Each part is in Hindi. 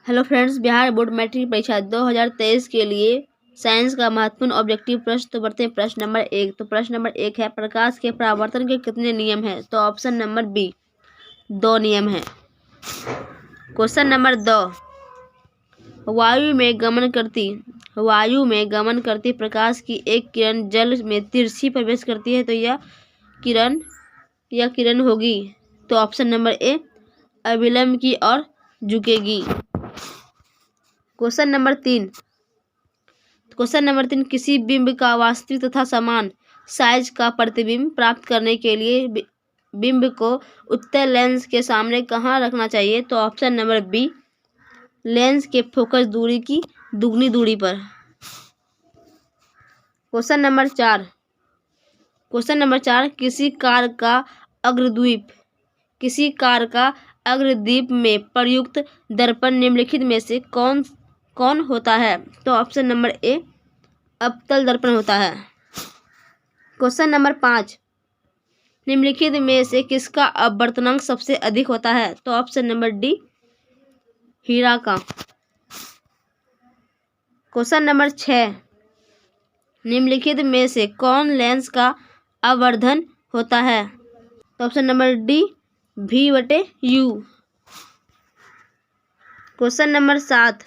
Hello friends, Bihar board matric परीक्षा 2023 के लिए साइंस का महत्वपूर्ण ऑब्जेक्टिव प्रश्न। तो बढ़ते हैं प्रश्न नंबर 1। तो प्रश्न नंबर 1 है, प्रकाश के परावर्तन के कितने नियम हैं? तो ऑप्शन नंबर बी 2 नियम है। क्वेश्चन नंबर 2, वायु में गमन करती प्रकाश की एक किरण जल में तिरछी प्रवेश करती है, तो यह किरण होगी। तो ऑप्शन नंबर ए अभिलंब की ओर झुकेगी। क्वेश्चन नंबर 3, किसी बिंब का वास्तविक तथा समान साइज का प्रतिबिंब प्राप्त करने के लिए बिंब को उत्तल लेंस के सामने कहाँ रखना चाहिए? तो ऑप्शन नंबर बी लेंस के फोकस दूरी की दुगनी दूरी पर। क्वेश्चन नंबर 4, किसी कार का अग्रदीप में प्रयुक्त दर्पण निम्नलिखित में से कौन होता है? तो ऑप्शन नंबर ए अवतल दर्पण होता है। क्वेश्चन नंबर 5, निम्नलिखित में से किसका अपवर्तनांक सबसे अधिक होता है? तो ऑप्शन नंबर डी हीरा का। क्वेश्चन नंबर 6, निम्नलिखित में से कौन लेंस का आवर्धन होता है? तो option number D V/U। Question number 7,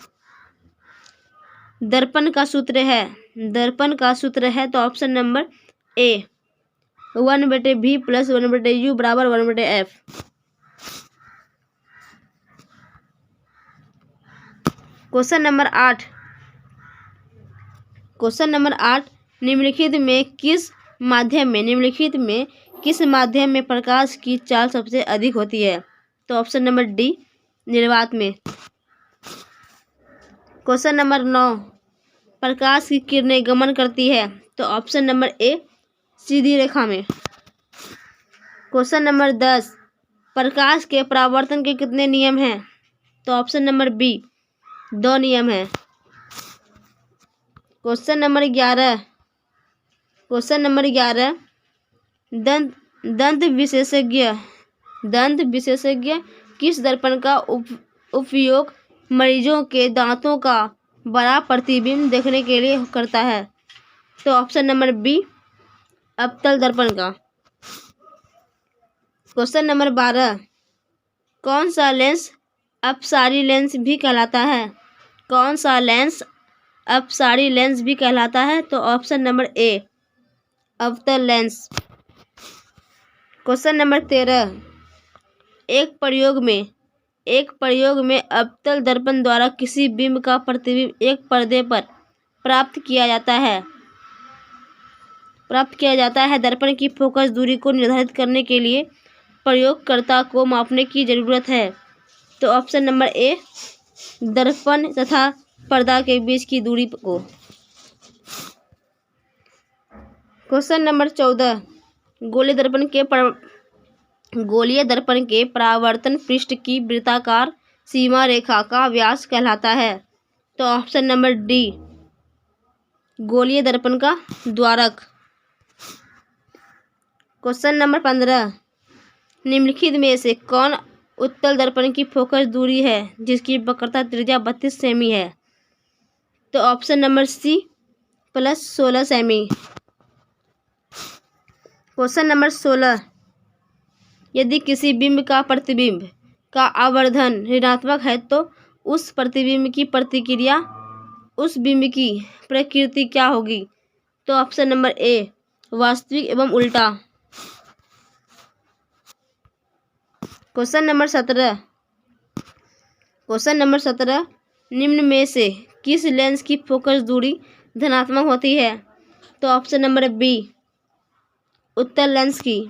दर्पण का सूत्र है तो ऑप्शन नंबर ए 1/V + 1/U = 1/F। Question number 8, निम्नलिखित में किस माध्यम में प्रकाश की चाल सबसे अधिक होती है? तो ऑप्शन नंबर डी निर्वात में। क्वेश्चन नंबर 9, प्रकाश की किरणें गमन करती है, तो ऑप्शन नंबर ए सीधी रेखा में। क्वेश्चन नंबर 10, प्रकाश के परावर्तन के कितने नियम हैं? तो ऑप्शन नंबर बी 2 नियम है। क्वेश्चन नंबर 11, दंत विशेषज्ञ किस दर्पण का उपयोग मरीजों के दांतों का बड़ा प्रतिबिंब देखने के लिए करता है? तो ऑप्शन नंबर बी अवतल दर्पण का। क्वेश्चन नंबर 12, कौन सा लेंस अपसारी लेंस भी कहलाता है? तो ऑप्शन नंबर ए अवतल लेंस। क्वेश्चन नंबर 13, एक प्रयोग में अवतल दर्पण द्वारा किसी बिंब का प्रतिबिंब एक पर्दे पर प्राप्त किया जाता है। दर्पण की फोकस दूरी को निर्धारित करने के लिए प्रयोगकर्ता को मापने की जरूरत है। तो ऑप्शन नंबर ए दर्पण तथा पर्दा के बीच की दूरी को। क्वेश्चन नंबर 14, गोलीय दर्पण के परावर्तन पृष्ठ की वृत्ताकार सीमा रेखा का व्यास कहलाता है। तो ऑप्शन नंबर डी गोलीय दर्पण का द्वारक। क्वेश्चन नंबर 15, निम्नलिखित में से कौन उत्तल दर्पण की फोकस दूरी है जिसकी वक्रता त्रिज्या 32 सेमी है? तो option number C +16 cm. Question number 16, यदि किसी बिंब का प्रतिबिंब का आवर्धन ऋणात्मक है तो उस प्रतिबिंब की प्रकृति क्या होगी? तो ऑप्शन नंबर ए वास्तविक एवं उल्टा। क्वेश्चन नंबर 17, निम्न में से किस लेंस की फोकस दूरी धनात्मक होती है? तो ऑप्शन नंबर बी उत्तल लेंस की।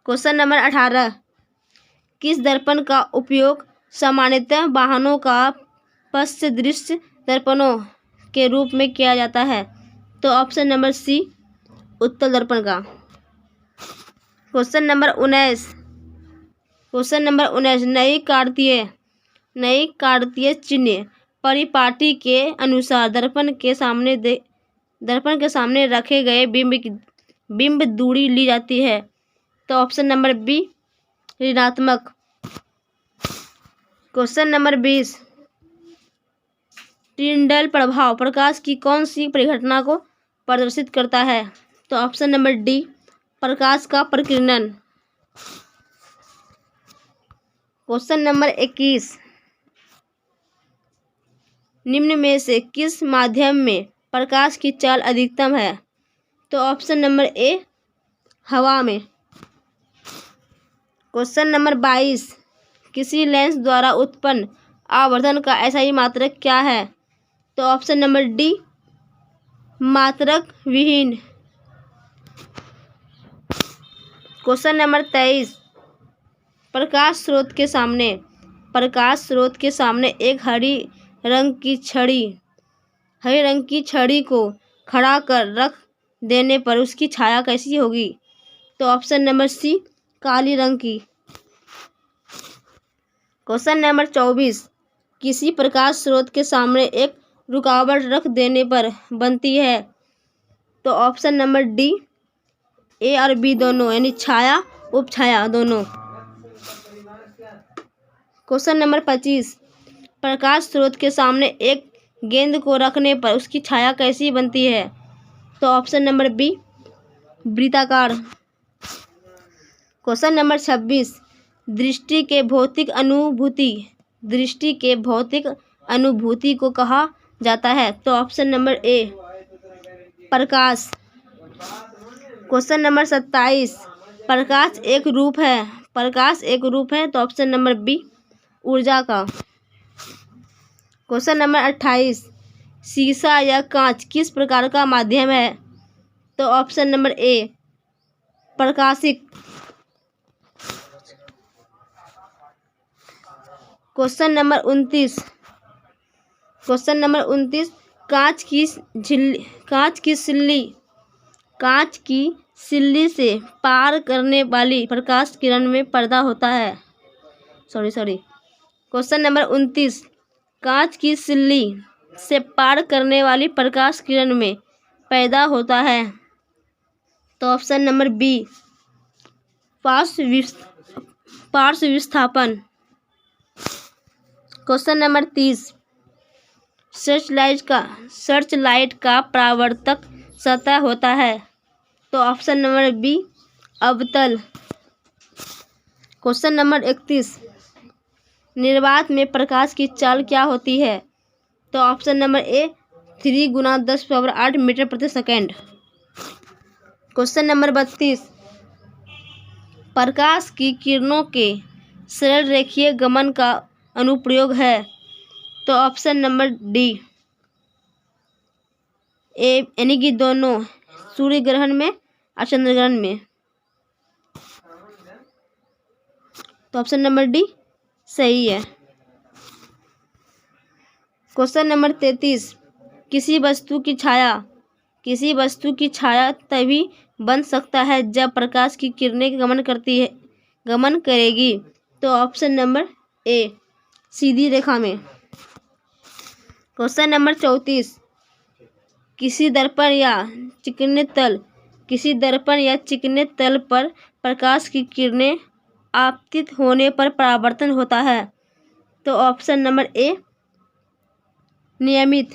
क्वेश्चन नंबर 18, किस दर्पण का उपयोग सामान्यतः वाहनों का पश्च दृश्य दर्पणों के रूप में किया जाता है? तो ऑप्शन नंबर सी उत्तल दर्पण का। क्वेश्चन नंबर 19, नई कार्तीय चिन्ह परिपाटी के अनुसार दर्पण के सामने रखे गए बिंब दूरी ली जाती है। तो ऑप्शन नंबर बी ऋणात्मक। क्वेश्चन नंबर 20, टिंडल प्रभाव प्रकाश की कौन सी परिघटना को प्रदर्शित करता है? तो ऑप्शन नंबर डी, प्रकाश का प्रकीर्णन। क्वेश्चन नंबर 21, निम्न में से किस माध्यम में प्रकाश की चाल अधिकतम है? तो ऑप्शन नंबर ए, हवा में। क्वेश्चन नंबर 22, किसी लेंस द्वारा उत्पन्न आवर्धन का SI मात्रक क्या है? तो ऑप्शन नंबर डी, मात्रक विहीन। क्वेश्चन नंबर 23, प्रकाश स्रोत के सामने एक हरी रंग की छड़ी को खड़ा कर रख देने पर उसकी छाया कैसी होगी? तो ऑप्शन नंबर सी, काली रंग की। क्वेश्चन नंबर 24, किसी प्रकाश स्रोत के सामने एक रुकावट रख देने पर बनती है? तो ऑप्शन नंबर डी, ए और बी दोनों, यानी छाया उपछाया दोनों। क्वेश्चन नंबर 25, प्रकाश स्रोत के सामने एक गेंद को रखने पर उसकी छाया कैसी बनती है? तो ऑप्शन नंबर बी, वृत्ताकार। क्वेश्चन नंबर 26, दृष्टि के भौतिक अनुभूति को कहा जाता है? तो ऑप्शन नंबर ए, प्रकाश। क्वेश्चन नंबर 27, प्रकाश एक रूप है। तो ऑप्शन नंबर बी, ऊर्जा का। क्वेश्चन नंबर 28, शीशा या कांच किस प्रकार का माध्यम है? तो ऑप्शन नंबर ए, प्रकाशिक। क्वेश्चन नंबर 29, कांच की सिल्ली से पार करने वाली प्रकाश किरण में पैदा होता है। क्वेश्चन नंबर 29, कांच की सिल्ली से पार करने वाली प्रकाश किरण में पैदा होता है। तो ऑप्शन नंबर बी, पार्श्व विस्थापन। क्वेश्चन नंबर 30, सर्च लाइट का परावर्तक सतह होता है। तो ऑप्शन नंबर बी, अवतल। क्वेश्चन नंबर 31, निर्वात में प्रकाश की चाल क्या होती है? तो ऑप्शन नंबर ए, 3 × 10⁸ मीटर प्रति सेकेंड। क्वेश्चन नंबर 32, प्रकाश की किरणों के सरल रेखीय गमन का अनुप्रयोग है। तो ऑप्शन नंबर डी, ए, यानी कि दोनों, सूर्य ग्रहण में और चंद्र ग्रहण में। तो ऑप्शन नंबर डी सही है। क्वेश्चन नंबर 33, किसी वस्तु की छाया तभी बन सकता है जब प्रकाश की किरणें गमन करेगी। तो ऑप्शन नंबर ए, सीधी रेखा में। क्वेश्चन नंबर 34, किसी दर्पण या चिकने तल पर प्रकाश की किरणें आपतित होने पर परावर्तन होता है। तो ऑप्शन नंबर ए, नियमित।